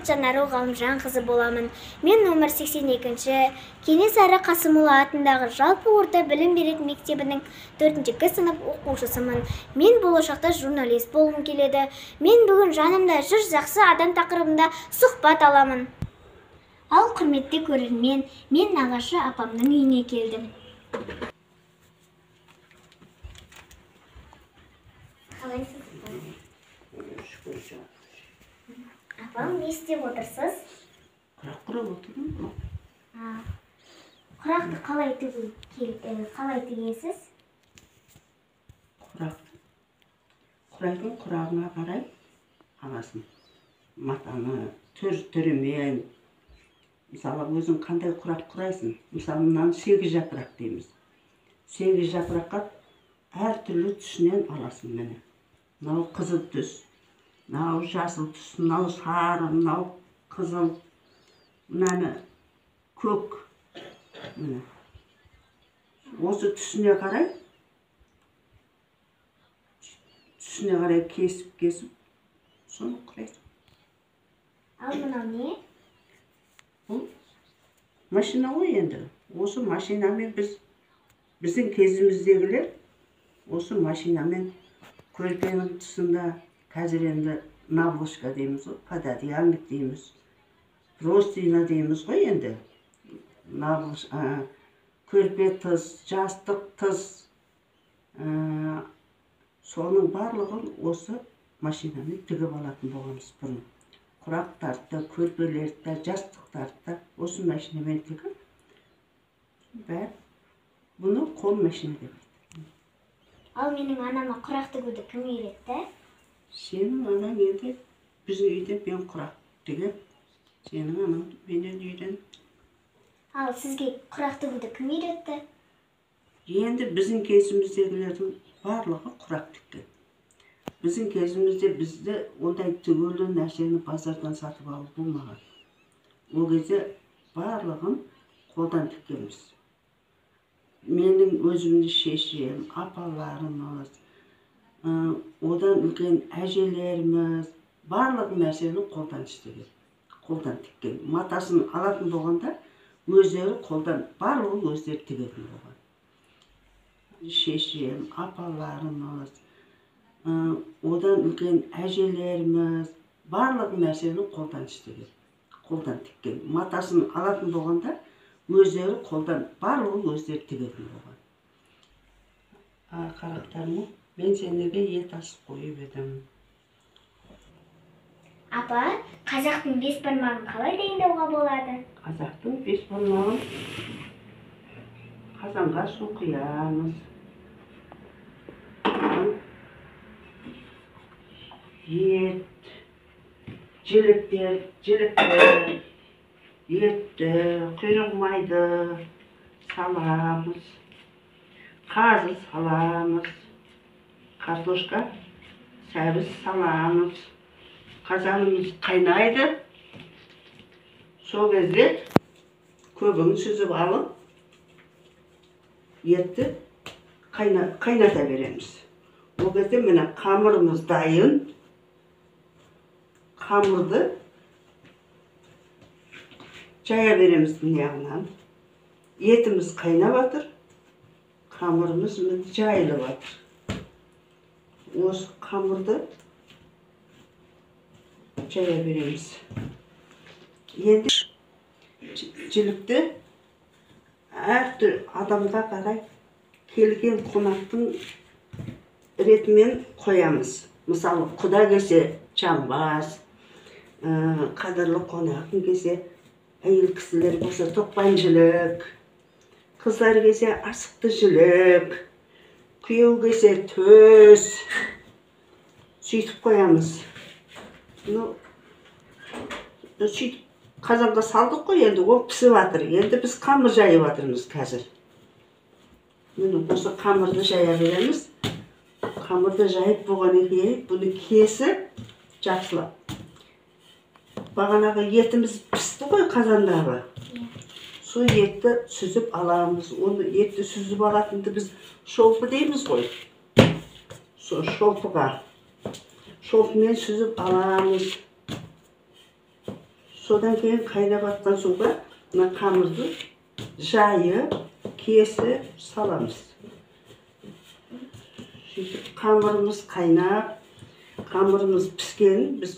Бақытжан Ғалымжанқызы боламын. Мен номер 82-ші Кенесары Қасымұлы атындағы жалпы орта білім беретін мектебінің 4-ші сынып оқушысымын. Мен болашақта журналист болғым келеді. Мен бүгін жанымда жүр жақсы адам тақырыбында сұхбат аламын. Ал құрметті көрермен, мен нағашы апамның үйіне келдім. Апам, не істеп отырсыз? Құрақ құрап отырмын. Құрақты қалай тігесіз? Құрайдың құрағына қарай аласың. Матаны түрімен. Мысалы, өзің қандай құрақ құрайсың? Мысалы, мынаны 8 жапырақ дейміз. 8 жапыраққа әр түрлі түсінен аласың мені. Мынау қызыл түс, мынау жасыл түс, мынау сары, мынау қызыл, мынаны көк. Осы түсіне қарай кесіп, соны құрайсың. Ал мынау не? Бұл машина ғой енді. Осы машинамен біздің кезіміздегілер осы машинамен көрпенің тұсында, қазір енді наволочка дейміз ғой, пододеяльник дейміз, простыня дейміз ғой енді. Көрпе тыс, жастық тыс, соның барлығын осы машинамен тігіп алатын болғанбыз бұрын. Құрақтарды, көрпелерді, жастықтарды осы машинамен тігіп, бұны қол машина деп айтты. Ал менің анама құрақ тігуді кім үйретті? Сенің анаң енді біздің үйде мен құрақ тігіп, сенің анаң менен үйрен. Ал сізге құрақ тігуді кім үйретті? Енді біздің кезіміздегілердің барлығы құрақ тіккен. Біздің кезімізде бізді ондай түгелі нәрсені базардан сатып алып болмаған. Ол кезде барлығын қолдан тіккенбіз. Менің өзімді шешем, апаларымыз, одан үлкен әжелеріміз, барлық нәрсені қолдан істеген, қолдан тіккен. Матасын алатын болғанда, өздері қолдан, барлығы өздері тігетін болған. Шешем, апаларымыз, одан үлкен әжелеріміз, барлық нәрсені қолдан істеген, қолдан тіккен. Матасын алатын болғанда, өздері қолдан, барлығы өздері тігетін болған. Қарақтарым, мен сендерге ет асып қойып едім. Апа, қазақтың бес бармағын қалай дайындауға болады? Қазақтың бес бармағын қазанға су құямыз. Ет, жіліктер, етті, құйрық майды саламыз, қазы саламыз, картошка, сәбіз саламыз, қазанымыз қайнайды. Сол кезде көбігін сүзіп алып, етті қайната береміз. Ол кезде міне қамырымыз дайын. Қамырды жая береміз яғынан. Етіміз қайнап жатыр, қамырымыз жайылып жатыр. Осы қамырды жая береміз. Енді жілікті әртүрлі адамға қарай келген қонақтың ретімен қоямыз. Мысалы, құда келсе жамбас, қадірлі қонағың келсе, әйел кісілер болса тоқпан жілік, қыздар келсе асықты жілік, күйеу келсе төс, сөйтіп қоямыз. Сөйтіп қазанға салдық қой, енді ол пісіп жатыр. Енді біз қамыр жайып жатырмыз қазір. Осы қамырды жая береміз. Қамырды жайып болғаннан кейін бұны кесіп жақсылап. Бағанағы етіміз пісті ғой қазандағы. Сол етті сүзіп аламыз. Оны етті сүзіп алатынды біз шолпы дейміз ғой. Сол шолпыға. Шолпымен сүзіп аламыз. Содан кейін қайнап атқан суға мына қамырды жайып, кесіп саламыз. Сөйтіп қамырымыз қайнап, қамырымыз піскен, біз